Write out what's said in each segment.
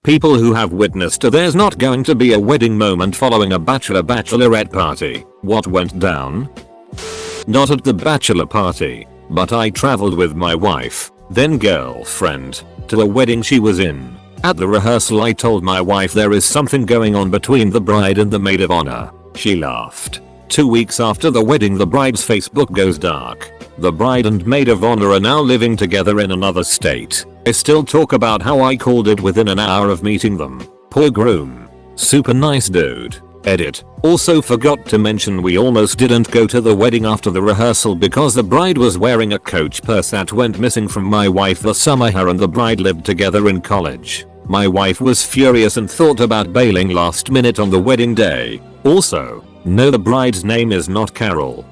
People who have witnessed there's not going to be a wedding moment following a bachelorette party. What went down? Not at the bachelor party, but I traveled with my wife, then girlfriend, to a wedding she was in. At the rehearsal I told my wife there is something going on between the bride and the maid of honor. She laughed. 2 weeks after the wedding the bride's Facebook goes dark. The bride and maid of honor are now living together in another state. I still talk about how I called it within an hour of meeting them. Poor groom. Super nice dude. Edit. Also forgot to mention we almost didn't go to the wedding after the rehearsal because the bride was wearing a Coach purse that went missing from my wife the summer her and the bride lived together in college. My wife was furious and thought about bailing last minute on the wedding day. Also, no, the bride's name is not Carol.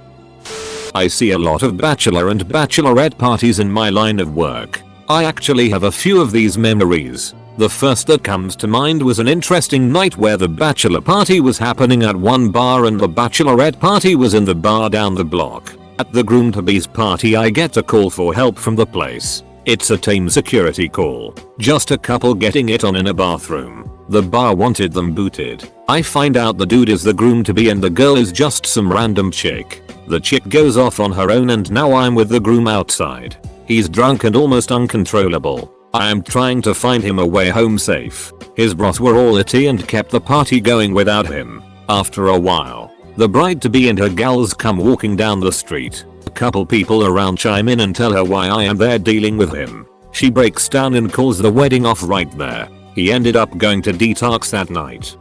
I see a lot of bachelor and bachelorette parties in my line of work. I actually have a few of these memories. The first that comes to mind was an interesting night where the bachelor party was happening at one bar and the bachelorette party was in the bar down the block. At the groom-to-be's party I get a call for help from the place. It's a tame security call. Just a couple getting it on in a bathroom. The bar wanted them booted. I find out the dude is the groom-to-be and the girl is just some random chick. The chick goes off on her own and now I'm with the groom outside. He's drunk and almost uncontrollable. I am trying to find him a way home safe. His bros were all itty and kept the party going without him. After a while, the bride-to-be and her gals come walking down the street. A couple people around chime in and tell her why I am there dealing with him. She breaks down and calls the wedding off right there. He ended up going to detox that night.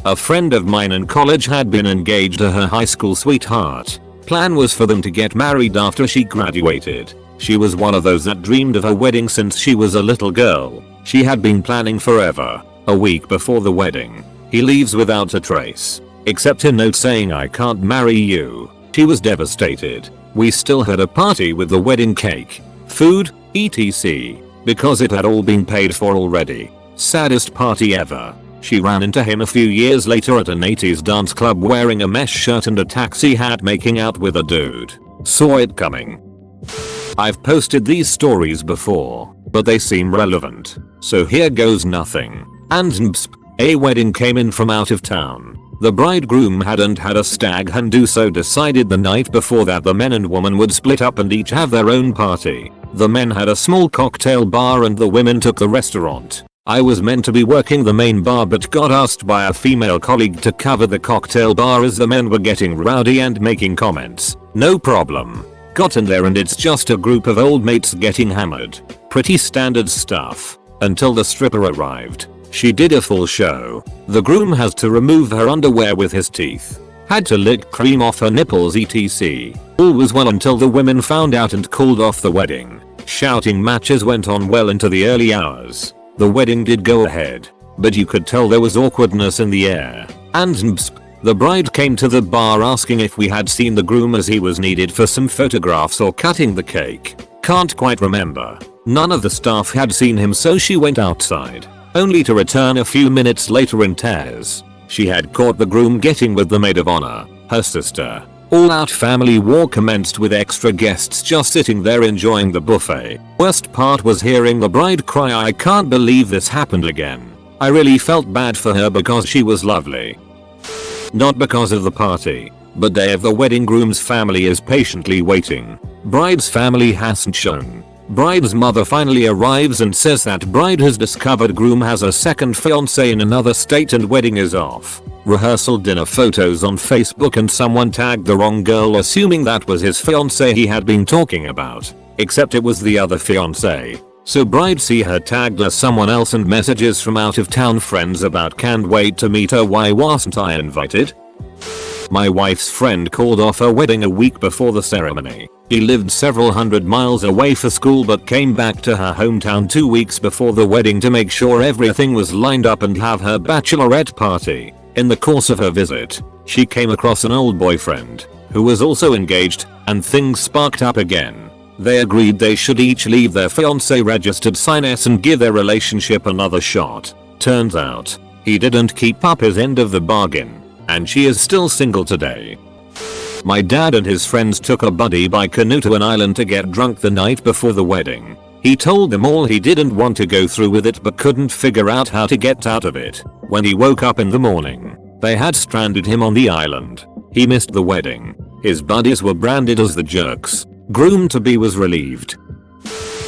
A friend of mine in college had been engaged to her high school sweetheart. Plan was for them to get married after she graduated. She was one of those that dreamed of a wedding since she was a little girl. She had been planning forever. A week before the wedding, he leaves without a trace, except a note saying I can't marry you. She was devastated. We still had a party with the wedding cake, food, etc. because it had all been paid for already. Saddest party ever. She ran into him a few years later at an 80s dance club wearing a mesh shirt and a taxi hat making out with a dude. Saw it coming. I've posted these stories before, but they seem relevant. So here goes nothing. And nbsp, a wedding came in from out of town. The bridegroom hadn't had a stag and do so decided the night before that the men and woman would split up and each have their own party. The men had a small cocktail bar and the women took the restaurant. I was meant to be working the main bar but got asked by a female colleague to cover the cocktail bar as the men were getting rowdy and making comments. No problem. Got in there and it's just a group of old mates getting hammered. Pretty standard stuff. Until the stripper arrived. She did a full show. The groom has to remove her underwear with his teeth. Had to lick cream off her nipples etc. All was well until the women found out and called off the wedding. Shouting matches went on well into the early hours. The wedding did go ahead, but you could tell there was awkwardness in the air. And nbsp, the bride came to the bar asking if we had seen the groom as he was needed for some photographs or cutting the cake. Can't quite remember. None of the staff had seen him so she went outside, only to return a few minutes later in tears. She had caught the groom getting with the maid of honor, her sister. All out family war commenced with extra guests just sitting there enjoying the buffet. Worst part was hearing the bride cry, I can't believe this happened again. I really felt bad for her because she was lovely. Not because of the party, but day of the wedding groom's family is patiently waiting. Bride's family hasn't shown. Bride's mother finally arrives and says that bride has discovered groom has a second fiance in another state and wedding is off. Rehearsal dinner photos on Facebook and someone tagged the wrong girl assuming that was his fiance he had been talking about. Except it was the other fiance. So bride see her tagged as someone else and messages from out of town friends about can't wait to meet her, why wasn't I invited? My wife's friend called off her wedding a week before the ceremony. She lived several hundred miles away for school but came back to her hometown 2 weeks before the wedding to make sure everything was lined up and have her bachelorette party. In the course of her visit, she came across an old boyfriend, who was also engaged, and things sparked up again. They agreed they should each leave their fiancé registered sign-s and give their relationship another shot. Turns out, he didn't keep up his end of the bargain, and she is still single today. My dad and his friends took a buddy by canoe to an island to get drunk the night before the wedding. He told them all he didn't want to go through with it but couldn't figure out how to get out of it. When he woke up in the morning, they had stranded him on the island. He missed the wedding. His buddies were branded as the jerks. Groom-to-be was relieved.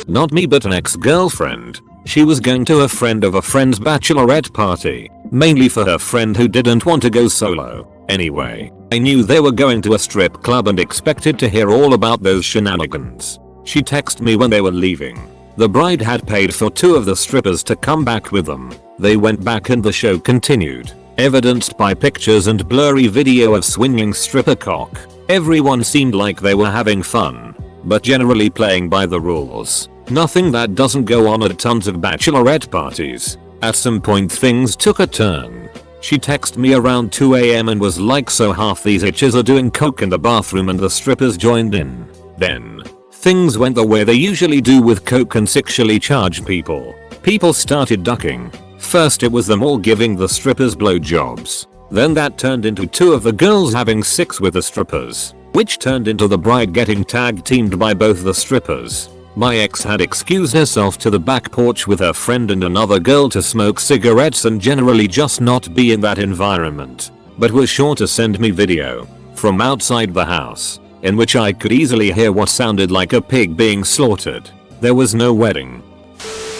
Not me but an ex-girlfriend. She was going to a friend of a friend's bachelorette party, mainly for her friend who didn't want to go solo. Anyway, I knew they were going to a strip club and expected to hear all about those shenanigans. She texted me when they were leaving. The bride had paid for 2 of the strippers to come back with them. They went back and the show continued, evidenced by pictures and blurry video of swinging stripper cock. Everyone seemed like they were having fun, but generally playing by the rules. Nothing that doesn't go on at tons of bachelorette parties. At some point things took a turn. She texted me around 2 AM and was like, so half these itches are doing coke in the bathroom and the strippers joined in. Then, things went the way they usually do with coke and sexually charged people. People started ducking. First it was them all giving the strippers blowjobs. Then that turned into 2 of the girls having sex with the strippers, which turned into the bride getting tag teamed by both the strippers. My ex had excused herself to the back porch with her friend and another girl to smoke cigarettes and generally just not be in that environment, but was sure to send me video from outside the house, in which I could easily hear what sounded like a pig being slaughtered. There was no wedding.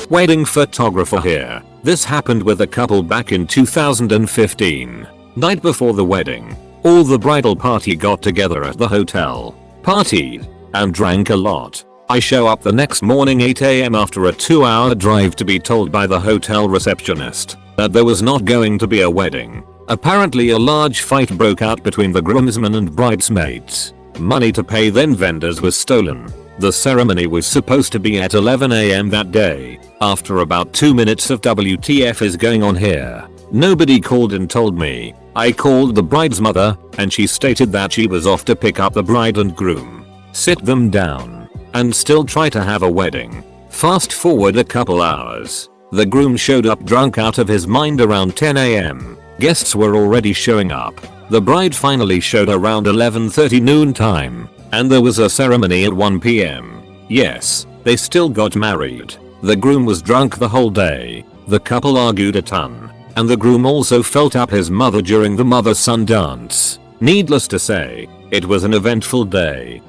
Wedding photographer here. This happened with a couple back in 2015. Night before the wedding, all the bridal party got together at the hotel, partied, and drank a lot. I show up the next morning 8 AM after a 2-hour drive to be told by the hotel receptionist that there was not going to be a wedding. Apparently a large fight broke out between the groomsmen and bridesmaids. Money to pay then vendors was stolen. The ceremony was supposed to be at 11 AM that day. After about 2 minutes of WTF is going on here, nobody called and told me. I called the bride's mother and she stated that she was off to pick up the bride and groom, sit them down, and still try to have a wedding. Fast forward a couple hours. The groom showed up drunk out of his mind around 10 AM. Guests were already showing up. The bride finally showed around 11:30 noon time, and there was a ceremony at 1 PM. Yes, they still got married. The groom was drunk the whole day. The couple argued a ton, and the groom also felt up his mother during the mother-son dance. Needless to say, it was an eventful day.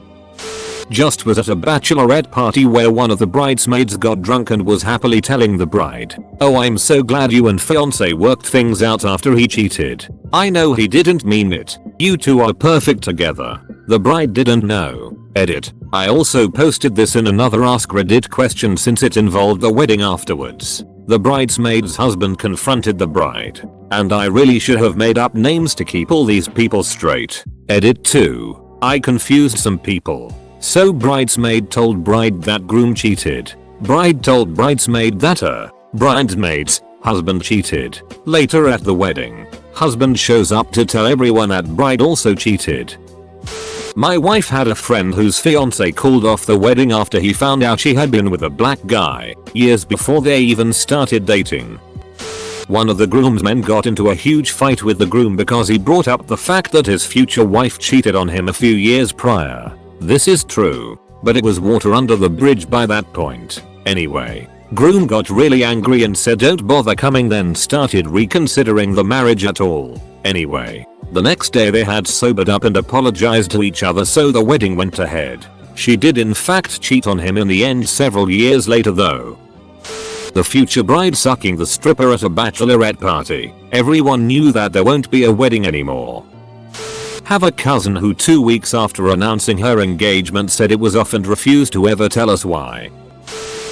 Just was at a bachelorette party where one of the bridesmaids got drunk and was happily telling the bride, "Oh, I'm so glad you and fiance worked things out after he cheated. I know he didn't mean it. You two are perfect together." The bride didn't know. Edit. I also posted this in another Ask Reddit question since it involved the wedding afterwards. The bridesmaid's husband confronted the bride, and I really should have made up names to keep all these people straight. Edit 2. I confused some people. So bridesmaid told bride that groom cheated. Bride told bridesmaid that her bridesmaid's husband cheated. Later at the wedding, husband shows up to tell everyone that bride also cheated. My wife had a friend whose fiance called off the wedding after he found out she had been with a black guy years before they even started dating. One of the groomsmen got into a huge fight with the groom because he brought up the fact that his future wife cheated on him a few years prior. This is true, but it was water under the bridge by that point. Anyway, groom got really angry and said don't bother coming, then started reconsidering the marriage at all. Anyway, the next day they had sobered up and apologized to each other, so the wedding went ahead. She did in fact cheat on him in the end several years later though. The future bride sucking the stripper at a bachelorette party. Everyone knew that there won't be a wedding anymore. Have a cousin who 2 weeks after announcing her engagement said it was off and refused to ever tell us why.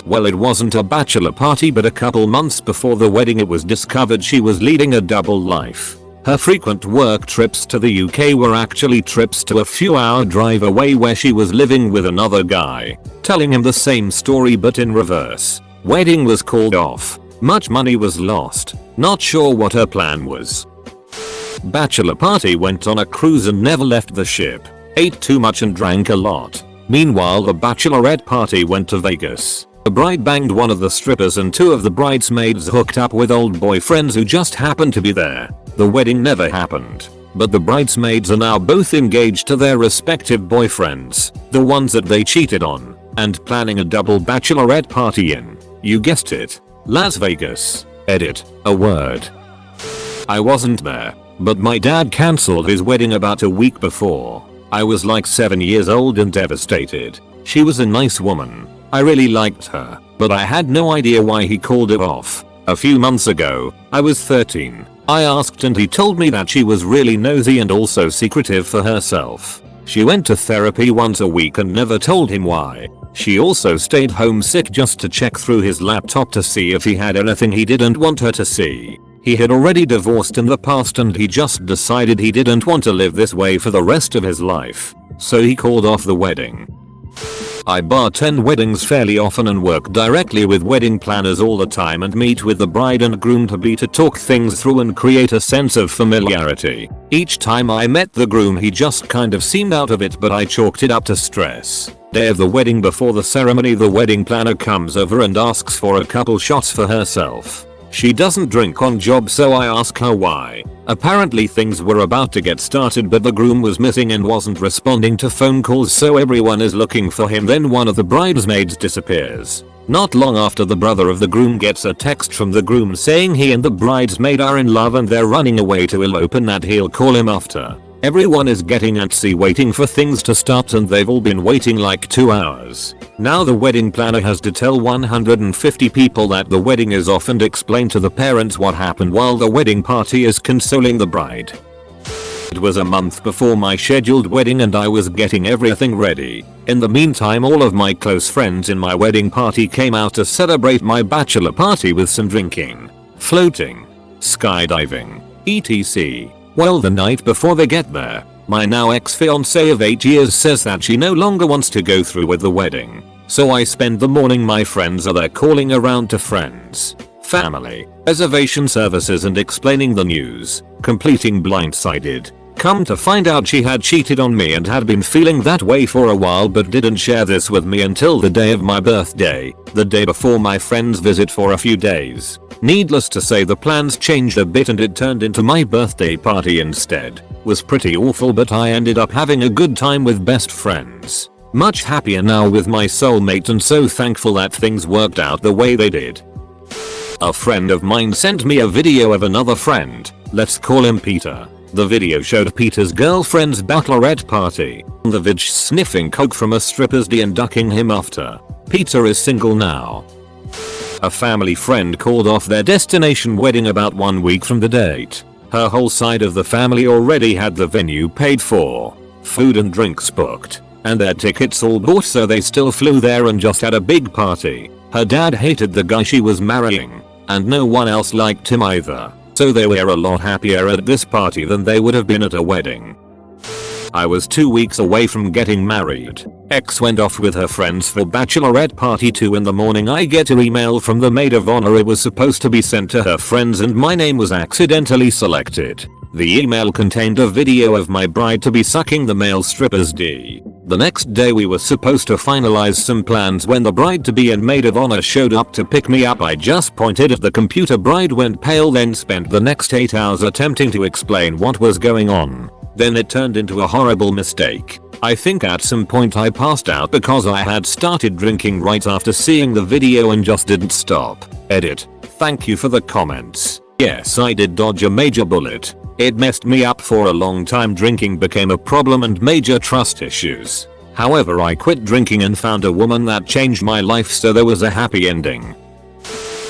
Well, it wasn't a bachelor party, but a couple months before the wedding it was discovered she was leading a double life. Her frequent work trips to the UK were actually trips to a few-hour drive away where she was living with another guy, telling him the same story but in reverse. Wedding was called off. Much money was lost. Not sure what her plan was. Bachelor party went on a cruise and never left the ship. Ate too much and drank a lot. Meanwhile, the bachelorette party went to Vegas. The bride banged one of the strippers and 2 of the bridesmaids hooked up with old boyfriends who just happened to be there. The wedding never happened, but the bridesmaids are now both engaged to their respective boyfriends, the ones that they cheated on, and planning a double bachelorette party in, you guessed it, Las Vegas. Edit, a word. I wasn't there, but my dad cancelled his wedding about a week before. I was like 7 years old and devastated. She was a nice woman. I really liked her, but I had no idea why he called it off. A few months ago, I was 13. I asked and he told me that she was really nosy and also secretive for herself. She went to therapy once a week and never told him why. She also stayed home sick just to check through his laptop to see if he had anything he didn't want her to see. He had already divorced in the past and he just decided he didn't want to live this way for the rest of his life. So he called off the wedding. I bartend weddings fairly often and work directly with wedding planners all the time and meet with the bride and groom-to-be to talk things through and create a sense of familiarity. Each time I met the groom he just kind of seemed out of it, but I chalked it up to stress. Day of the wedding, before the ceremony, the wedding planner comes over and asks for a couple shots for herself. She doesn't drink on job, so I ask her why. Apparently things were about to get started but the groom was missing and wasn't responding to phone calls, so everyone is looking for him. Then one of the bridesmaids disappears. Not long after, the brother of the groom gets a text from the groom saying he and the bridesmaid are in love and they're running away to elope and that he'll call him after. Everyone is getting antsy waiting for things to start and they've all been waiting like 2 hours. Now the wedding planner has to tell 150 people that the wedding is off and explain to the parents what happened while the wedding party is consoling the bride. It was a month before my scheduled wedding and I was getting everything ready. In the meantime, all of my close friends in my wedding party came out to celebrate my bachelor party with some drinking, floating, skydiving, etc. Well, the night before they get there, my now ex-fiancée of 8 years says that she no longer wants to go through with the wedding. So I spend the morning, my friends are there, calling around to friends, family, reservation services and explaining the news, completing blindsided. Come to find out she had cheated on me and had been feeling that way for a while but didn't share this with me until the day of my birthday, the day before my friend's visit for a few days. Needless to say, the plans changed a bit and it turned into my birthday party instead. Was pretty awful, but I ended up having a good time with best friends. Much happier now with my soulmate and so thankful that things worked out the way they did. A friend of mine sent me a video of another friend, let's call him Peter. The video showed Peter's girlfriend's bachelorette party, the vid sniffing coke from a stripper's D and ducking him after. Peter is single now. A family friend called off their destination wedding about 1 week from the date. Her whole side of the family already had the venue paid for, food and drinks booked, and their tickets all bought, so they still flew there and just had a big party. Her dad hated the guy she was marrying, and no one else liked him either, so they were a lot happier at this party than they would have been at a wedding. I was 2 weeks away from getting married. Ex went off with her friends for bachelorette party. 2 in the morning I get an email from the maid of honor. It was supposed to be sent to her friends and my name was accidentally selected. The email contained a video of my bride-to-be sucking the male stripper's D. The next day we were supposed to finalize some plans when the bride-to-be and maid of honor showed up to pick me up. I just pointed at the computer. Bride went pale, then spent the next 8 hours attempting to explain what was going on. Then it turned into a horrible mistake. I think at some point I passed out because I had started drinking right after seeing the video and just didn't stop. Edit. Thank you for the comments. Yes, I did dodge a major bullet. It messed me up for a long time. Drinking became a problem and major trust issues. However, I quit drinking and found a woman that changed my life, so there was a happy ending.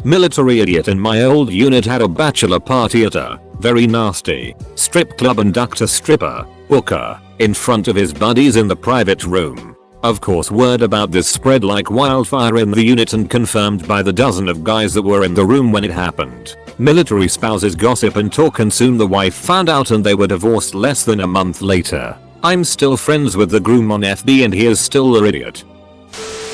Military idiot in my old unit had a bachelor party at a very nasty strip club and ducked a stripper, hooker, in front of his buddies in the private room. Of course, word about this spread like wildfire in the unit and confirmed by the dozen of guys that were in the room when it happened. Military spouses gossip and talk, and soon the wife found out and they were divorced less than a month later. I'm still friends with the groom on FB and he is still the idiot.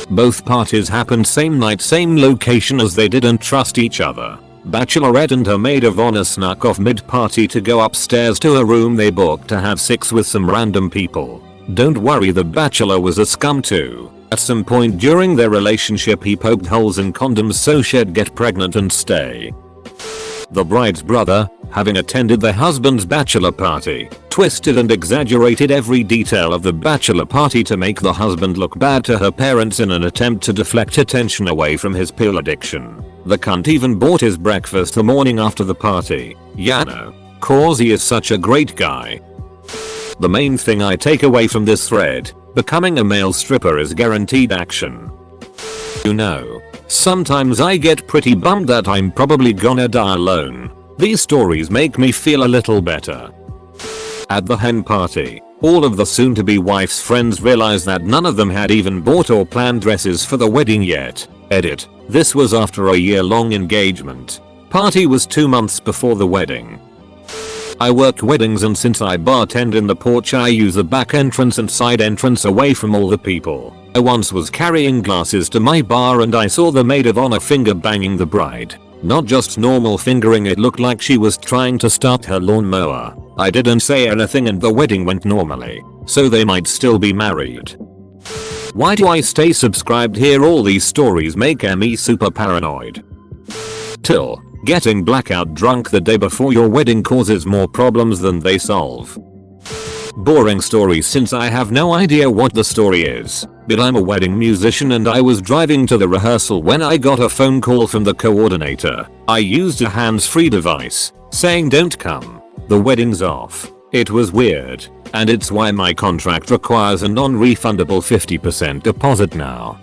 Both parties happened same night, same location, as they didn't trust each other. Bachelorette and her maid of honor snuck off mid-party to go upstairs to a room they booked to have sex with some random people. Don't worry, the bachelor was a scum too. At some point during their relationship he poked holes in condoms so she'd get pregnant and stay. The bride's brother, having attended their husband's bachelor party, twisted and exaggerated every detail of the bachelor party to make the husband look bad to her parents in an attempt to deflect attention away from his pill addiction. The cunt even bought his breakfast the morning after the party. Yeah, no. Cause he is such a great guy. The main thing I take away from this thread, becoming a male stripper is guaranteed action. You know, sometimes I get pretty bummed that I'm probably gonna die alone. These stories make me feel a little better. At the hen party, all of the soon-to-be wife's friends realized that none of them had even bought or planned dresses for the wedding yet. Edit. This was after a year-long engagement. Party was 2 months before the wedding. I work weddings, and since I bartend in the porch, I use the back entrance and side entrance away from all the people. I once was carrying glasses to my bar and I saw the maid of honor finger banging the bride. Not just normal fingering, it looked like she was trying to start her lawnmower. I didn't say anything and the wedding went normally, so they might still be married. Why do I stay subscribed here? All these stories make me super paranoid. Till. Getting blackout drunk the day before your wedding causes more problems than they solve. Boring story, since I have no idea what the story is, but I'm a wedding musician and I was driving to the rehearsal when I got a phone call from the coordinator. I used a hands-free device, saying don't come. The wedding's off. It was weird, and it's why my contract requires a non-refundable 50% deposit now.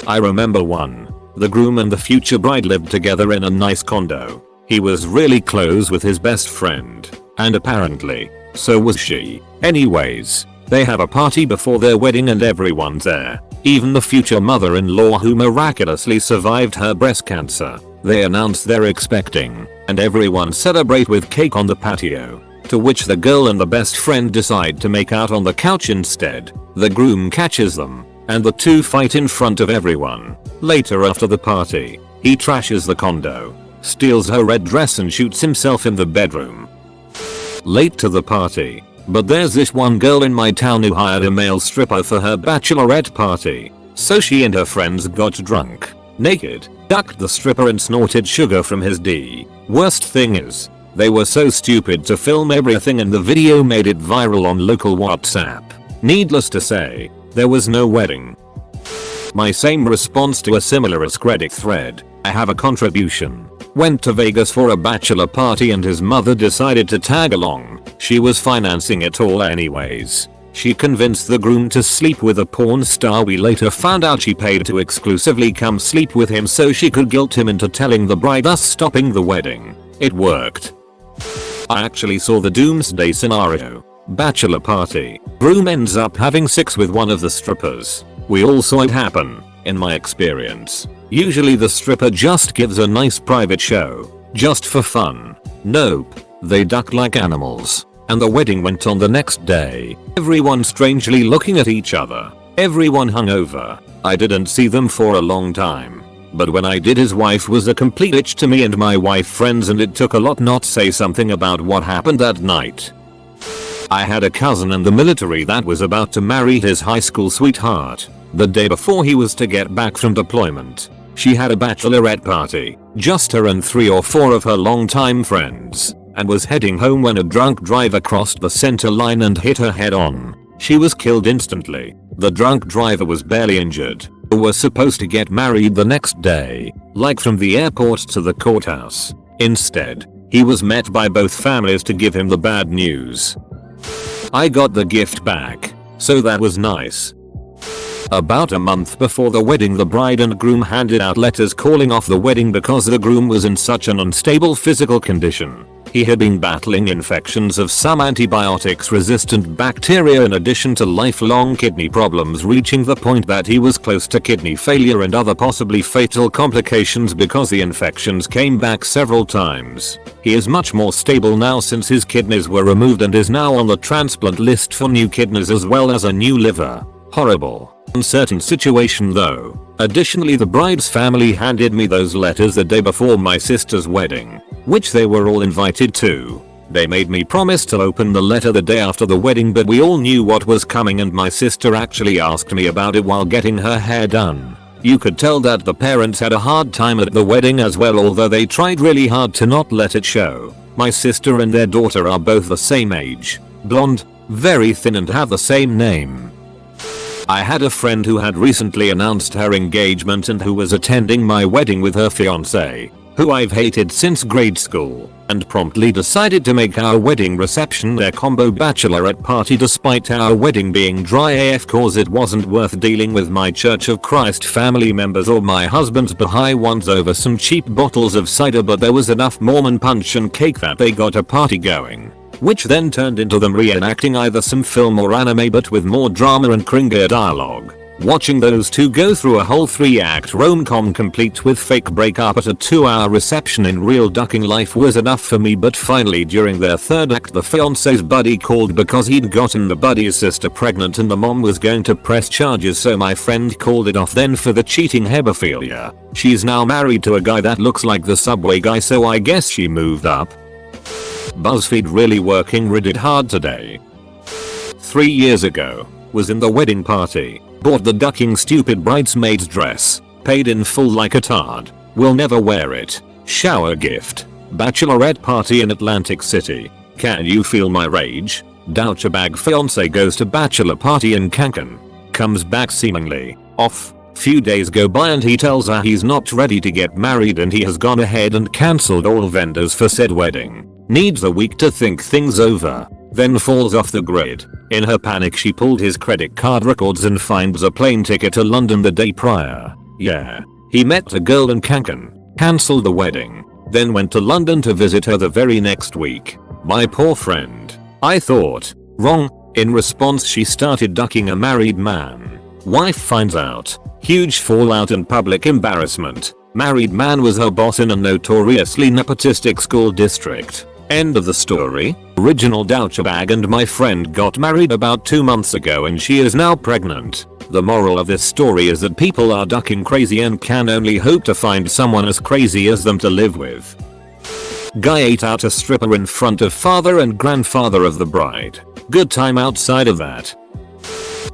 I remember one. The groom and the future bride lived together in a nice condo. He was really close with his best friend, and apparently, so was she. Anyways, they have a party before their wedding and everyone's there. Even the future mother-in-law, who miraculously survived her breast cancer. They announce they're expecting, and everyone celebrate with cake on the patio. To which the girl and the best friend decide to make out on the couch instead. The groom catches them, and the two fight in front of everyone. Later, after the party, he trashes the condo, steals her red dress and shoots himself in the bedroom. Late to the party, but there's this one girl in my town who hired a male stripper for her bachelorette party. So she and her friends got drunk, naked, ducked the stripper and snorted sugar from his D. Worst thing is, they were so stupid to film everything and the video made it viral on local WhatsApp. Needless to say, there was no wedding. My same response to a similar Reddit thread. I have a contribution. Went to Vegas for a bachelor party and his mother decided to tag along. She was financing it all anyways. She convinced the groom to sleep with a porn star. We later found out she paid to exclusively come sleep with him so she could guilt him into telling the bride, thus stopping the wedding. It worked. I actually saw the doomsday scenario. Bachelor party. Groom ends up having sex with one of the strippers. We all saw it happen, in my experience. Usually the stripper just gives a nice private show, just for fun. Nope. They ducked like animals. And the wedding went on the next day. Everyone strangely looking at each other. Everyone hungover. I didn't see them for a long time. But when I did, his wife was a complete bitch to me and my wife friends, and it took a lot not say something about what happened that night. I had a cousin in the military that was about to marry his high school sweetheart. The day before he was to get back from deployment. She had a bachelorette party, just her and 3 or 4 of her longtime friends, and was heading home when a drunk driver crossed the center line and hit her head on. She was killed instantly. The drunk driver was barely injured. They were supposed to get married the next day, like from the airport to the courthouse. Instead, he was met by both families to give him the bad news. I got the gift back, so that was nice. About a month before the wedding, the bride and groom handed out letters calling off the wedding because the groom was in such an unstable physical condition. He had been battling infections of some antibiotics-resistant bacteria in addition to lifelong kidney problems, reaching the point that he was close to kidney failure and other possibly fatal complications because the infections came back several times. He is much more stable now since his kidneys were removed and is now on the transplant list for new kidneys as well as a new liver. Horrible. Uncertain situation though. Additionally, the bride's family handed me those letters the day before my sister's wedding, which they were all invited to. They made me promise to open the letter the day after the wedding, but we all knew what was coming and my sister actually asked me about it while getting her hair done. You could tell that the parents had a hard time at the wedding as well, although they tried really hard to not let it show. My sister and their daughter are both the same age. blonde, very thin and have the same name. I had a friend who had recently announced her engagement and who was attending my wedding with her fiance, who I've hated since grade school, and promptly decided to make our wedding reception their combo bachelorette party despite our wedding being dry AF cause it wasn't worth dealing with my Church of Christ family members or my husband's Baha'i ones over some cheap bottles of cider, but there was enough Mormon punch and cake that they got a party going. Which then turned into them reenacting either some film or anime but with more drama and cringier dialogue. Watching those two go through a whole 3-act rom-com complete with fake breakup at a 2-hour reception in real ducking life was enough for me, but finally during their 3rd act the fiance's buddy called because he'd gotten the buddy's sister pregnant and the mom was going to press charges, so my friend called it off then for the cheating hebephilia. She's now married to a guy that looks like the Subway guy, so I guess she moved up. BuzzFeed really working Reddit hard today. 3 years ago, was in the wedding party, bought the ducking stupid bridesmaid's dress, paid in full like a tard, will never wear it, shower gift, bachelorette party in Atlantic City, can you feel my rage? Douchebag fiance goes to bachelor party in Cancun, comes back seemingly off, few days go by and he tells her he's not ready to get married and he has gone ahead and cancelled all vendors for said wedding. Needs a week to think things over, then falls off the grid. In her panic she pulled his credit card records and finds a plane ticket to London the day prior. Yeah, he met a girl in Cancun, cancelled the wedding, then went to London to visit her the very next week. My poor friend. I thought, wrong. In response she started ducking a married man. Wife finds out. Huge fallout and public embarrassment. Married man was her boss in a notoriously nepotistic school district. End of the story. Original douchebag and my friend got married about 2 months ago and she is now pregnant. The moral of this story is that people are ducking crazy and can only hope to find someone as crazy as them to live with. Guy ate out a stripper in front of father and grandfather of the bride. Good time outside of that.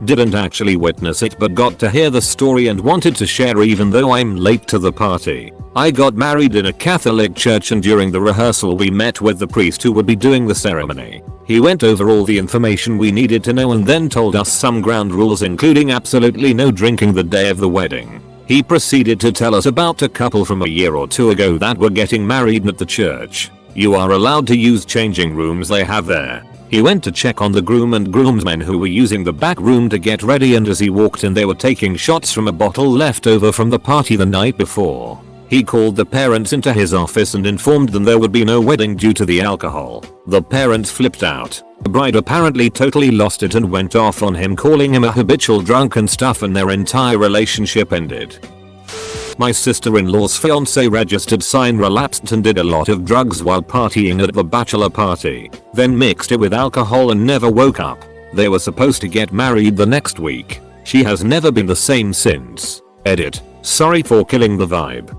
Didn't actually witness it but got to hear the story and wanted to share even though I'm late to the party. I got married in a Catholic church and during the rehearsal we met with the priest who would be doing the ceremony. He went over all the information we needed to know and then told us some ground rules including absolutely no drinking the day of the wedding. He proceeded to tell us about a couple from a year or 2 ago that were getting married at the church. You are allowed to use changing rooms they have there. He went to check on the groom and groomsmen who were using the back room to get ready, and as he walked in they were taking shots from a bottle left over from the party the night before. He called the parents into his office and informed them there would be no wedding due to the alcohol. The parents flipped out. The bride apparently totally lost it and went off on him, calling him a habitual drunk and stuff, and their entire relationship ended. My sister-in-law's fiance registered sign relapsed and did a lot of drugs while partying at the bachelor party, then mixed it with alcohol and never woke up. They were supposed to get married the next week. She has never been the same since. Edit. Sorry for killing the vibe.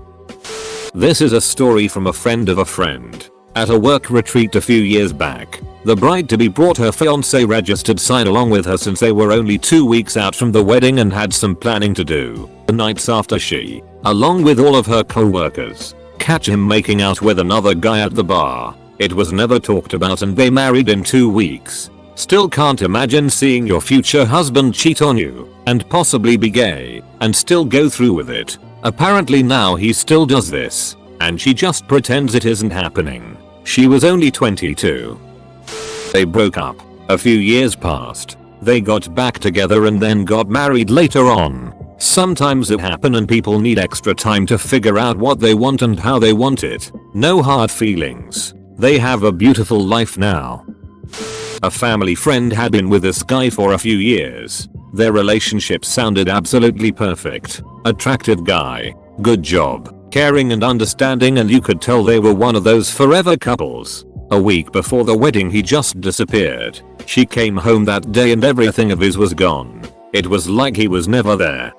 This is a story from a friend of a friend. At a work retreat a few years back, the bride-to-be brought her fiance registered sign along with her since they were only 2 weeks out from the wedding and had some planning to do. The nights after she, along with all of her co-workers, catch him making out with another guy at the bar. It was never talked about and they married in 2 weeks. Still can't imagine seeing your future husband cheat on you, and possibly be gay, and still go through with it. Apparently now he still does this, and she just pretends it isn't happening. She was only 22. They broke up. A few years passed. They got back together and then got married later on. Sometimes it happens and people need extra time to figure out what they want and how they want it. No hard feelings. They have a beautiful life now. A family friend had been with this guy for a few years. Their relationship sounded absolutely perfect. Attractive guy. Good job. Caring and understanding, and you could tell they were one of those forever couples. A week before the wedding he just disappeared. She came home that day and everything of his was gone. It was like he was never there.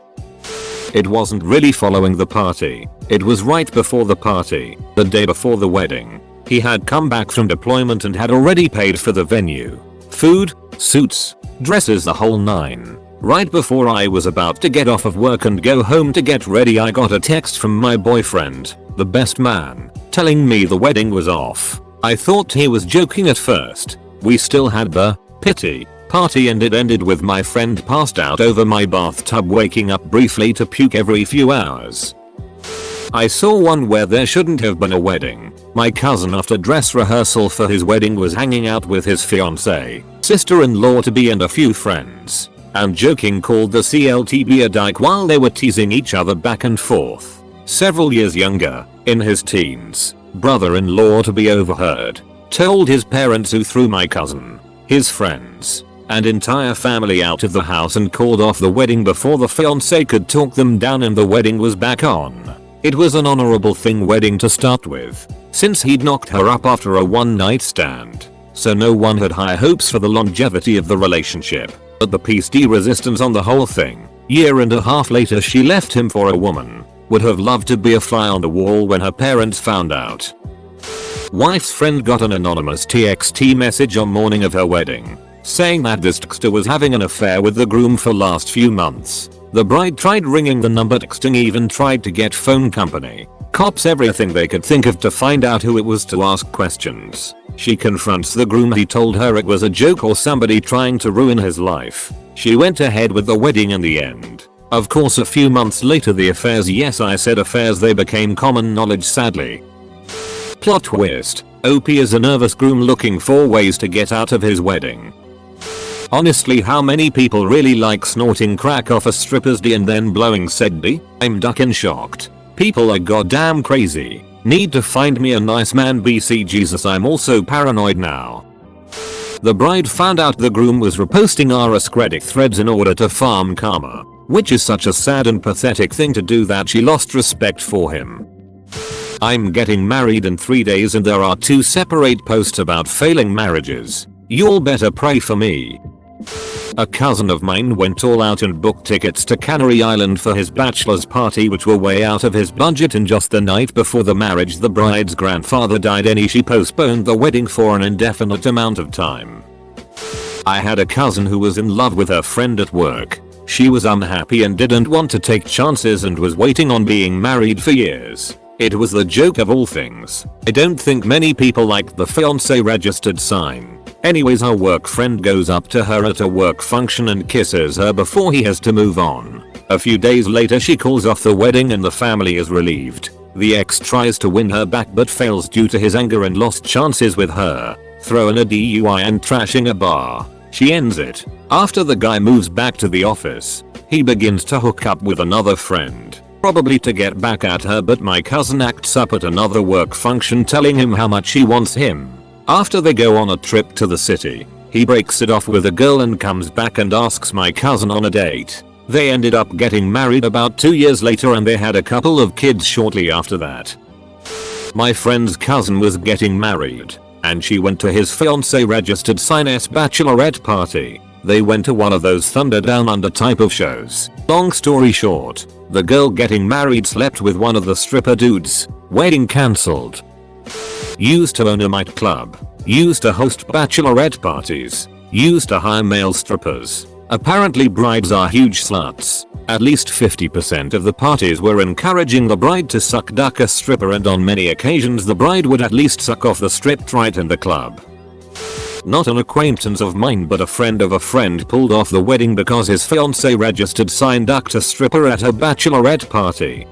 It wasn't really following the party. It was right before the party, the day before the wedding. He had come back from deployment and had already paid for the venue. Food, suits, dresses, the whole nine. Right before I was about to get off of work and go home to get ready, I got a text from my boyfriend, the best man, telling me the wedding was off. I thought he was joking at first. We still had the pity party and it ended with my friend passed out over my bathtub, waking up briefly to puke every few hours. I saw one where there shouldn't have been a wedding. My cousin, after dress rehearsal for his wedding, was hanging out with his fiancée, sister-in-law to be and a few friends, and joking called the CLTB a dyke while they were teasing each other back and forth. Several years younger, in his teens, brother-in-law to be overheard, told his parents, who threw my cousin, his friends, and entire family out of the house and called off the wedding before the fiancé could talk them down and the wedding was back on. It was an honorable thing wedding to start with, since he'd knocked her up after a one-night stand, so no one had high hopes for the longevity of the relationship. But the piece de resistance on the whole thing, year and a half later she left him for a woman, would have loved to be a fly on the wall when her parents found out. Wife's friend got an anonymous TXT message on morning of her wedding, saying that this texter was having an affair with the groom for last few months. The bride tried ringing the number, texting, even tried to get phone company, cops, everything they could think of to find out who it was to ask questions. She confronts the groom. He told her it was a joke or somebody trying to ruin his life. She went ahead with the wedding in the end. Of course, a few months later the affairs, yes I said affairs, they became common knowledge, sadly. Plot twist. OP is a nervous groom looking for ways to get out of his wedding. Honestly, how many people really like snorting crack off a stripper's D and then blowing said D? I'm ducking shocked. People are goddamn crazy. Need to find me a nice man, BC Jesus, I'm also paranoid now. The bride found out the groom was reposting RS Reddit threads in order to farm karma, which is such a sad and pathetic thing to do that she lost respect for him. I'm getting married in 3 days and there are 2 separate posts about failing marriages. You'll better pray for me. A cousin of mine went all out and booked tickets to Canary Island for his bachelor's party, which were way out of his budget, and just the night before the marriage the bride's grandfather died and she postponed the wedding for an indefinite amount of time. I had a cousin who was in love with her friend at work. She was unhappy and didn't want to take chances and was waiting on being married for years. It was the joke of all things. I don't think many people liked the fiancé registered sign. Anyways, her work friend goes up to her at a work function and kisses her before he has to move on. A few days later she calls off the wedding and the family is relieved. The ex tries to win her back but fails due to his anger and lost chances with her, throwing a DUI and trashing a bar. She ends it. After the guy moves back to the office, he begins to hook up with another friend, probably to get back at her, but my cousin acts up at another work function telling him how much he wants him. After they go on a trip to the city, he breaks it off with a girl and comes back and asks my cousin on a date. They ended up getting married about 2 years later and they had a couple of kids shortly after that. My friend's cousin was getting married, and she went to his fiancé registered sign's bachelorette party. They went to one of those Thunder Down Under type of shows. Long story short, the girl getting married slept with one of the stripper dudes. Wedding cancelled. Used to own a nightclub. Used to host bachelorette parties. Used to hire male strippers. Apparently brides are huge sluts. At least 50% of the parties were encouraging the bride to suck duck a stripper, and on many occasions the bride would at least suck off the stripped right in the club. Not an acquaintance of mine but a friend of a friend pulled off the wedding because his fiancé registered sign ducked a stripper at her bachelorette party.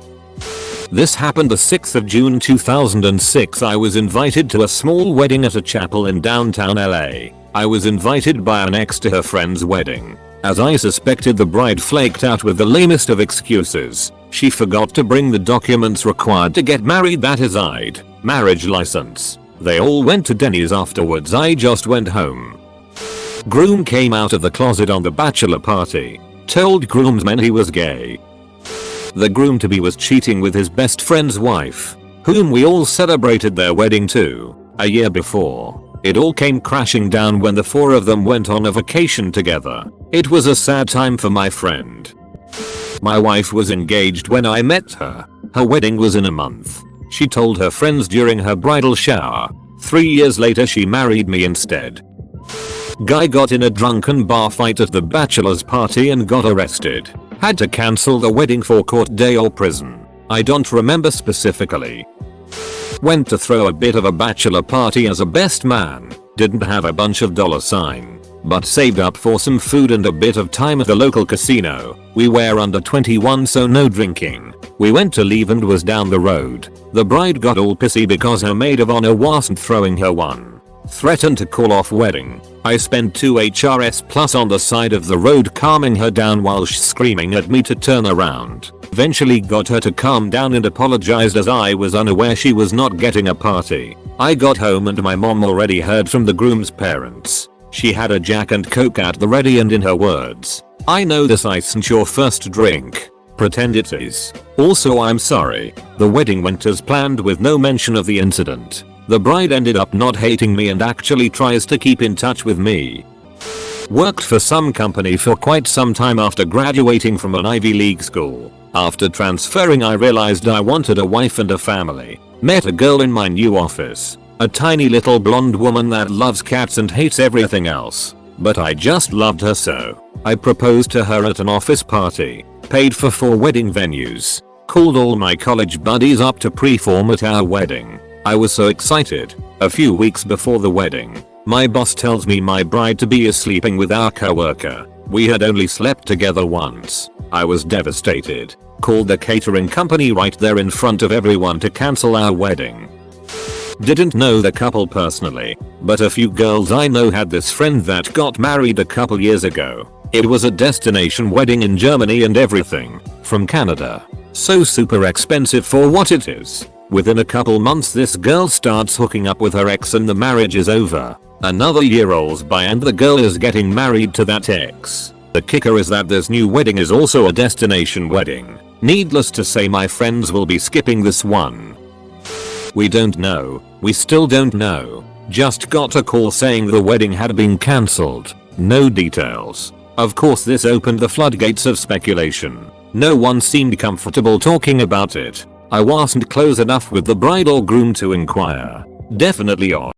This happened the 6th of June 2006. I was invited to a small wedding at a chapel in downtown LA. I was invited by an ex to her friend's wedding. As I suspected, the bride flaked out with the lamest of excuses. She forgot to bring the documents required to get married, that is ID, marriage license. They all went to Denny's afterwards. I just went home. Groom came out of the closet on the bachelor party. Told groomsmen he was gay. The groom-to-be was cheating with his best friend's wife, whom we all celebrated their wedding to, a year before. It all came crashing down when the 4 of them went on a vacation together. It was a sad time for my friend. My wife was engaged when I met her. Her wedding was in a month. She told her friends during her bridal shower. 3 years later she married me instead. Guy got in a drunken bar fight at the bachelor's party and got arrested. Had to cancel the wedding for court day or prison. I don't remember specifically. Went to throw a bit of a bachelor party as a best man. Didn't have a bunch of $sign, but saved up for some food and a bit of time at the local casino. We were under 21 so no drinking. We went to leave and was down the road. The bride got all pissy because her maid of honor wasn't throwing her one. Threatened to call off wedding. I spent 2 HRS plus on the side of the road calming her down while she's screaming at me to turn around. Eventually got her to calm down and apologized as I was unaware she was not getting a party. I got home and my mom already heard from the groom's parents. She had a Jack and Coke at the ready and in her words, "I know this isn't your first drink. Pretend it is. Also I'm sorry. The wedding went as planned with no mention of the incident. The bride ended up not hating me and actually tries to keep in touch with me." Worked for some company for quite some time after graduating from an Ivy League school. After transferring I realized I wanted a wife and a family. Met a girl in my new office. A tiny little blonde woman that loves cats and hates everything else. But I just loved her so. I proposed to her at an office party. Paid for 4 wedding venues. Called all my college buddies up to pre-form at our wedding. I was so excited. A few weeks before the wedding, my boss tells me my bride to be is sleeping with our coworker. We had only slept together once. I was devastated. Called the catering company right there in front of everyone to cancel our wedding. Didn't know the couple personally, but a few girls I know had this friend that got married a couple years ago. It was a destination wedding in Germany and everything, from Canada. So super expensive for what it is. Within a couple months this girl starts hooking up with her ex and the marriage is over. Another year rolls by and the girl is getting married to that ex. The kicker is that this new wedding is also a destination wedding. Needless to say my friends will be skipping this one. We don't know. We still don't know. Just got a call saying the wedding had been cancelled. No details. Of course this opened the floodgates of speculation. No one seemed comfortable talking about it. I wasn't close enough with the bride or groom to inquire. Definitely odd.